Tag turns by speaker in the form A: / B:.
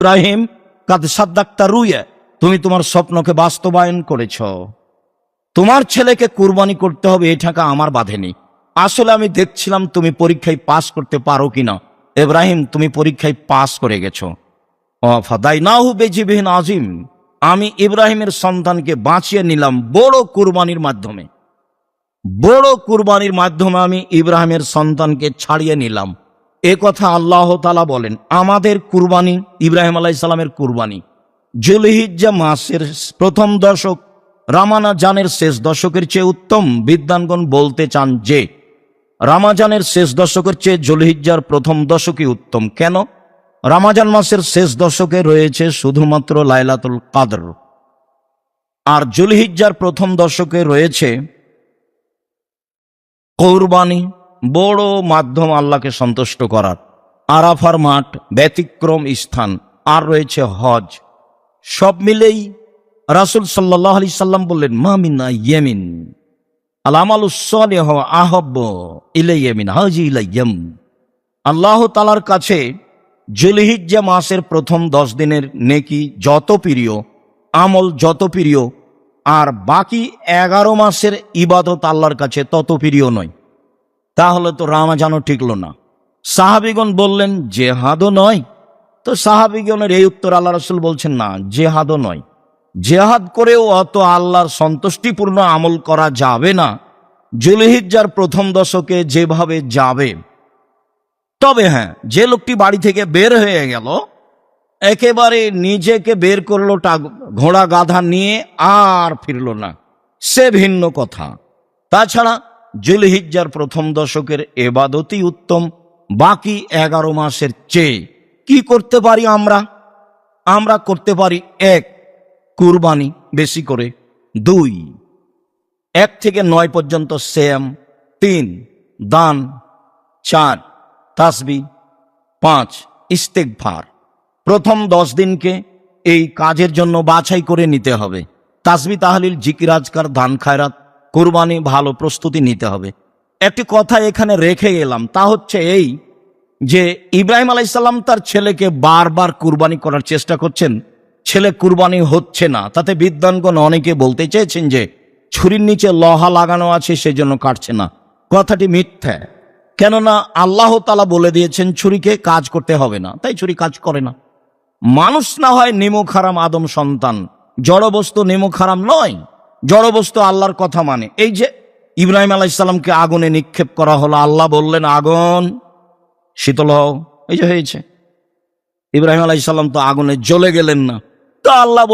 A: ইব্রাহিম কাদ সাদ্দাক্তা রুয়া, তুমি তোমার স্বপ্নকে বাস্তবায়ন করেছ। তোমার ছেলেকে কুরবানি করতে হবে এই টাকা আমার বাঁধেনি। আসলে আমি দেখছিলাম তুমি পরীক্ষায় পাস করতে পারো কিনা। ইব্রাহিম, তুমি পরীক্ষায় পাস করে গেছো। ফাদাইনাহু বিযিবহিন আযীম, আমি ইব্রাহিমের সন্তানকে বাঁচিয়ে নিলাম বড় কুরবানির মাধ্যমে। বড় কুরবানির মাধ্যমে আমি ইব্রাহিমের সন্তানকে ছাড়িয়ে নিলাম। এ কথা আল্লাহ তাআলা বলেন। আমাদের কুরবানি, ইব্রাহিম আলাইহিস সালামের কুরবানি যুলহিজ্জা মাসের প্রথম দশক, রামাজানের শেষ দশকের চেয়ে উত্তম। বিদ্বানগণ বলতে চান যে রামাজানের শেষ দশকের চেয়ে যুলহিজ্জার প্রথম দশকই উত্তম। কেন? রামাজান মাসের শেষ দশকে রয়েছে শুধুমাত্র লাইলাতুল কদর, আর যুলহিজ্জার প্রথম দশকে রয়েছে কুরবানি, বড় মাধ্যম আল্লাহকে সন্তুষ্ট করার। আরাফার মাঠ, ব্যতিক্রম স্থান, আর রয়েছে হজ। সব মিলেই রাসূল সাল্লাল্লাহু আলাইহি সাল্লাম বললেন, মা মিন ইয়ামিন আল আমালুস সালিহু আহাব্বু ইলাইয়া মিন হাযিহিল আইয়াম। আল্লাহ তাআলার কাছে যুলহিজ্জা মাসের প্রথম 10 দিনের নেকি যত প্রিয়, আমল যত প্রিয়, আর বাকি 11 মাসের ইবাদত আল্লাহর কাছে তত প্রিয় নয়। তাহলে তো রামাজানও টিকল না। সাহাবীগণ বললেন, জেহাদও নয়। তো সাহাবীগণের এই উত্তর আল্লাহ রাসূল বলছেন, না, জেহাদও নয়। জেহাদ করেও অত আল্লাহর সন্তুষ্টিপূর্ণ আমল করা যাবে না যুলহিজ্জার প্রথম দশকে যেভাবে যাবে। তবে হ্যাঁ, যে লোকটি বাড়ি থেকে বের হয়ে গেল, একেবারে নিজেকে বের করলো ঘোড়া গাধা নিয়ে, আর ফিরল না, সে ভিন্ন কথা। তাছাড়া যুলহিজ্জার প্রথম দশকের ইবাদতই উত্তম বাকি 11 মাসের চেয়ে। কি করতে পারি আমরা করতে পারি 1, কুরবানি বেশি করে। 2, 1 থেকে 9 পর্যন্ত সিয়াম। 3, দান। 4, তাসবিহ। 5, ইস্তেগফার। প্রথম 10 দিনকে এই কাজের জন্য বাছাই করে নিতে হবে। তাসবিহ, তাহলিল, জিকির, আজকার, দান, খায়রাত, কুরবানি, ভালো প্রস্তুতি নিতে হবে। একটি কথা এখানে রেখে গেলাম, তা হচ্ছে এই যে ইব্রাহিম আলাইহিস সালাম তার ছেলেকে বারবার কুরবানি করার চেষ্টা করছেন, ছেলে কুরবানি হচ্ছে না। তাতে বিদ্বানগণ অনেকে বলতে চেয়েছেন যে ছুরির নিচে লোহা লাগানো আছে, সেজন্য কাটছে না। কথাটি মিথ্যা। কেননা আল্লাহ তাআলা বলে দিয়েছেন ছুরিকে কাজ করতে হবে না, তাই ছুরি কাজ করে না। মানুষ না হয় নিমক হারাম আদম সন্তান, জড়বস্তু নিমক হারাম নয়। জড়বস্তু আল্লাহর কথা মানে। এই যে ইব্রাহিম আলাইহিস সালামকে আগুনে নিক্ষেপ করা হলো, আল্লাহ বললেন আগুন শীতল হও, এই যে হয়েছে। ইব্রাহিম আলাইহিস সালাম তো আগুনে জ্বলে গেলেন না, তো আল্লাহ